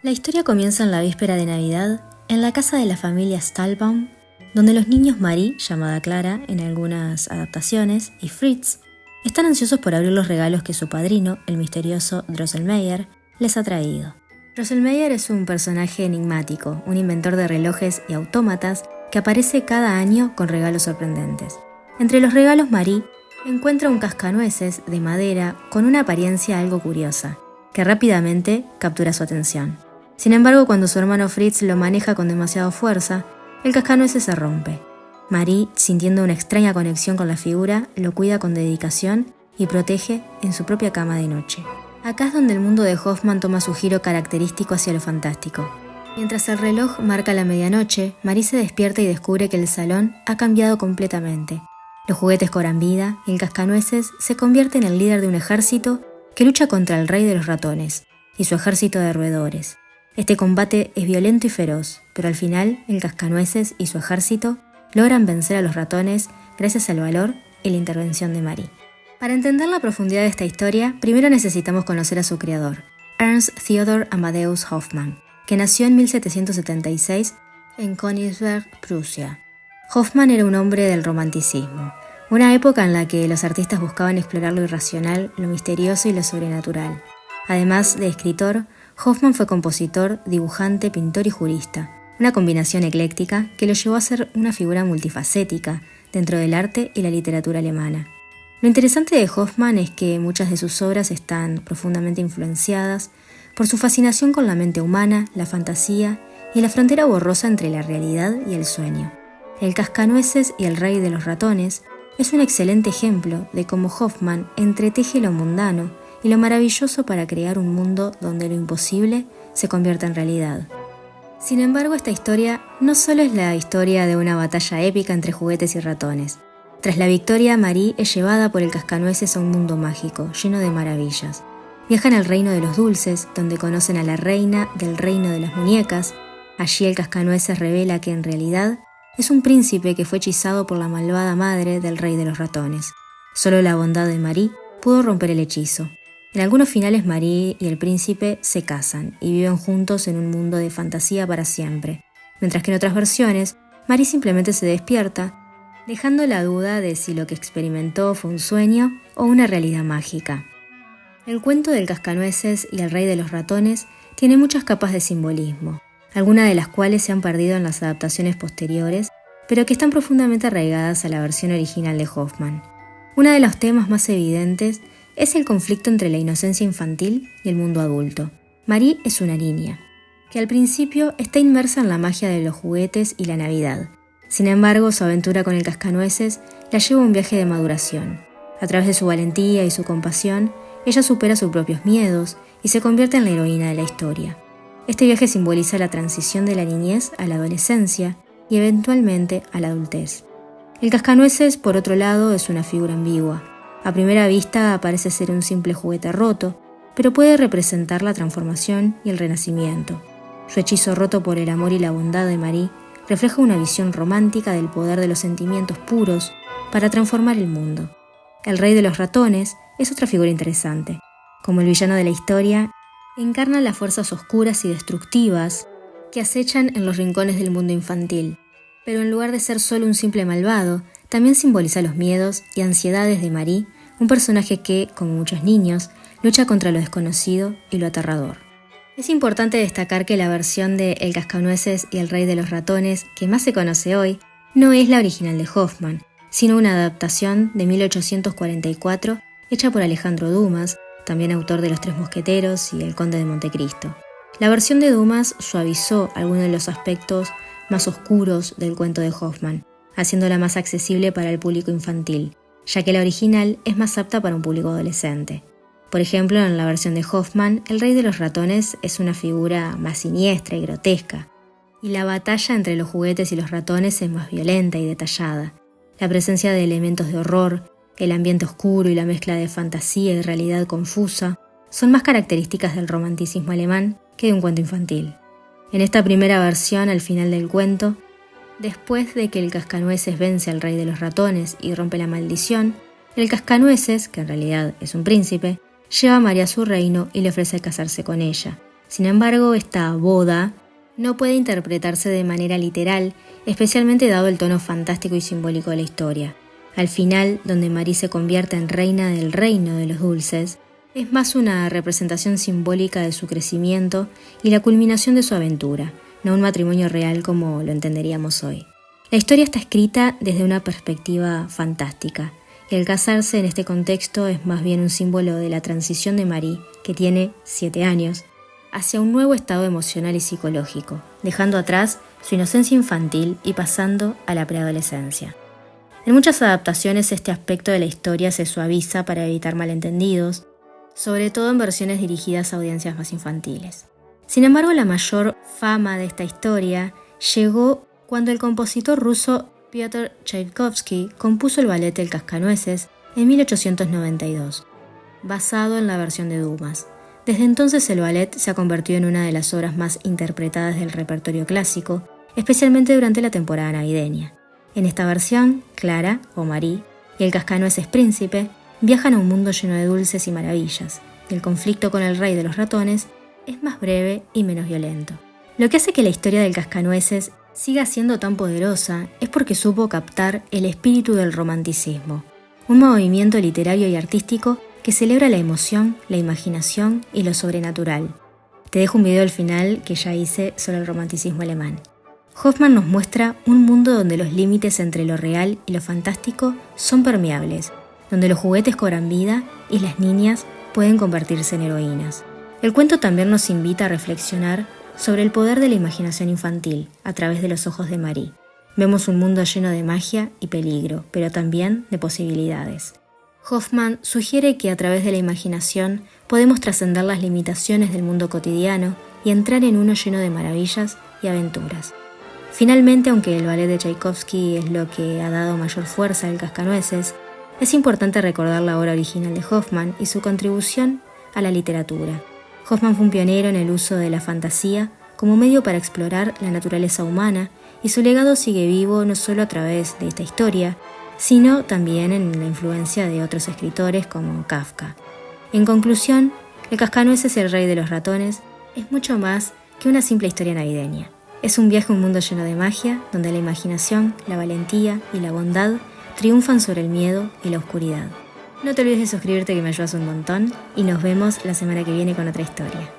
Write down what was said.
La historia comienza en la víspera de Navidad, en la casa de la familia Stahlbaum, donde los niños Marie, llamada Clara en algunas adaptaciones, y Fritz, están ansiosos por abrir los regalos que su padrino, el misterioso Drosselmeyer, les ha traído. Drosselmeyer es un personaje enigmático, un inventor de relojes y autómatas que aparece cada año con regalos sorprendentes. Entre los regalos, Marie encuentra un cascanueces de madera con una apariencia algo curiosa, que rápidamente captura su atención. Sin embargo, cuando su hermano Fritz lo maneja con demasiada fuerza, el cascanueces se rompe. Marie, sintiendo una extraña conexión con la figura, lo cuida con dedicación y protege en su propia cama de noche. Acá es donde el mundo de Hoffmann toma su giro característico hacia lo fantástico. Mientras el reloj marca la medianoche, Marie se despierta y descubre que el salón ha cambiado completamente. Los juguetes cobran vida y el cascanueces se convierte en el líder de un ejército que lucha contra el rey de los ratones y su ejército de roedores. Este combate es violento y feroz, pero al final el cascanueces y su ejército logran vencer a los ratones gracias al valor y la intervención de Marie. Para entender la profundidad de esta historia, primero necesitamos conocer a su creador, Ernst Theodor Amadeus Hoffmann, que nació en 1776 en Königsberg, Prusia. Hoffmann era un hombre del romanticismo, una época en la que los artistas buscaban explorar lo irracional, lo misterioso y lo sobrenatural. Además de escritor, Hoffmann fue compositor, dibujante, pintor y jurista, una combinación ecléctica que lo llevó a ser una figura multifacética dentro del arte y la literatura alemana. Lo interesante de Hoffmann es que muchas de sus obras están profundamente influenciadas por su fascinación con la mente humana, la fantasía y la frontera borrosa entre la realidad y el sueño. El cascanueces y el rey de los ratones es un excelente ejemplo de cómo Hoffmann entreteje lo mundano y lo maravilloso para crear un mundo donde lo imposible se convierta en realidad. Sin embargo, esta historia no solo es la historia de una batalla épica entre juguetes y ratones. Tras la victoria, Marie es llevada por el cascanueces a un mundo mágico, lleno de maravillas. Viajan al reino de los dulces, donde conocen a la reina del reino de las muñecas. Allí el cascanueces revela que en realidad es un príncipe que fue hechizado por la malvada madre del rey de los ratones. Solo la bondad de Marie pudo romper el hechizo. En algunos finales, Marie y el príncipe se casan y viven juntos en un mundo de fantasía para siempre, mientras que en otras versiones, Marie simplemente se despierta, dejando la duda de si lo que experimentó fue un sueño o una realidad mágica. El cuento del cascanueces y el rey de los ratones tiene muchas capas de simbolismo, algunas de las cuales se han perdido en las adaptaciones posteriores, pero que están profundamente arraigadas a la versión original de Hoffmann. Uno de los temas más evidentes es el conflicto entre la inocencia infantil y el mundo adulto. Marie es una niña, que al principio está inmersa en la magia de los juguetes y la Navidad. Sin embargo, su aventura con el cascanueces la lleva a un viaje de maduración. A través de su valentía y su compasión, ella supera sus propios miedos y se convierte en la heroína de la historia. Este viaje simboliza la transición de la niñez a la adolescencia y eventualmente a la adultez. El cascanueces, por otro lado, es una figura ambigua. A primera vista parece ser un simple juguete roto, pero puede representar la transformación y el renacimiento. Su hechizo roto por el amor y la bondad de Marie refleja una visión romántica del poder de los sentimientos puros para transformar el mundo. El rey de los ratones es otra figura interesante. Como el villano de la historia, encarna las fuerzas oscuras y destructivas que acechan en los rincones del mundo infantil. Pero en lugar de ser solo un simple malvado, también simboliza los miedos y ansiedades de Marie, un personaje que, como muchos niños, lucha contra lo desconocido y lo aterrador. Es importante destacar que la versión de El cascanueces y el rey de los ratones que más se conoce hoy no es la original de Hoffmann, sino una adaptación de 1844 hecha por Alejandro Dumas, también autor de Los Tres Mosqueteros y El Conde de Montecristo. La versión de Dumas suavizó algunos de los aspectos más oscuros del cuento de Hoffmann, haciéndola más accesible para el público infantil, ya que la original es más apta para un público adolescente. Por ejemplo, en la versión de Hoffmann, el rey de los ratones es una figura más siniestra y grotesca, y la batalla entre los juguetes y los ratones es más violenta y detallada. La presencia de elementos de horror, el ambiente oscuro y la mezcla de fantasía y realidad confusa son más características del romanticismo alemán que de un cuento infantil. En esta primera versión, al final del cuento, después de que el cascanueces vence al rey de los ratones y rompe la maldición, el cascanueces, que en realidad es un príncipe, lleva a Marie a su reino y le ofrece casarse con ella, Sin embargo, esta boda no puede interpretarse de manera literal, especialmente dado el tono fantástico y simbólico de la historia. Al final, donde Marie se convierte en reina del reino de los dulces, es más una representación simbólica de su crecimiento y la culminación de su aventura, no un matrimonio real como lo entenderíamos hoy. La historia está escrita desde una perspectiva fantástica, y el casarse en este contexto es más bien un símbolo de la transición de Marie, que tiene 7 años, hacia un nuevo estado emocional y psicológico, dejando atrás su inocencia infantil y pasando a la preadolescencia. En muchas adaptaciones este aspecto de la historia se suaviza para evitar malentendidos, sobre todo en versiones dirigidas a audiencias más infantiles. Sin embargo, la mayor fama de esta historia llegó cuando el compositor ruso Piotr Tchaikovsky compuso el ballet El Cascanueces en 1892, basado en la versión de Dumas. Desde entonces el ballet se ha convertido en una de las obras más interpretadas del repertorio clásico, especialmente durante la temporada navideña. En esta versión, Clara, o Marie, y el Cascanueces príncipe viajan a un mundo lleno de dulces y maravillas, y el conflicto con el rey de los ratones es más breve y menos violento. Lo que hace que la historia del Cascanueces siga siendo tan poderosa es porque supo captar el espíritu del romanticismo, un movimiento literario y artístico que celebra la emoción, la imaginación y lo sobrenatural. Te dejo un video al final que ya hice sobre el romanticismo alemán. Hoffmann nos muestra un mundo donde los límites entre lo real y lo fantástico son permeables, donde los juguetes cobran vida y las niñas pueden convertirse en heroínas. El cuento también nos invita a reflexionar sobre el poder de la imaginación infantil a través de los ojos de Marie. Vemos un mundo lleno de magia y peligro, pero también de posibilidades. Hoffmann sugiere que a través de la imaginación podemos trascender las limitaciones del mundo cotidiano y entrar en uno lleno de maravillas y aventuras. Finalmente, aunque el ballet de Tchaikovsky es lo que ha dado mayor fuerza al Cascanueces, es importante recordar la obra original de Hoffmann y su contribución a la literatura. Hoffmann fue un pionero en el uso de la fantasía como medio para explorar la naturaleza humana, y su legado sigue vivo no solo a través de esta historia, sino también en la influencia de otros escritores como Kafka. En conclusión, El Cascanueces, el rey de los ratones, es mucho más que una simple historia navideña. Es un viaje a un mundo lleno de magia, donde la imaginación, la valentía y la bondad triunfan sobre el miedo y la oscuridad. No te olvides de suscribirte, que me ayudas un montón, y nos vemos la semana que viene con otra historia.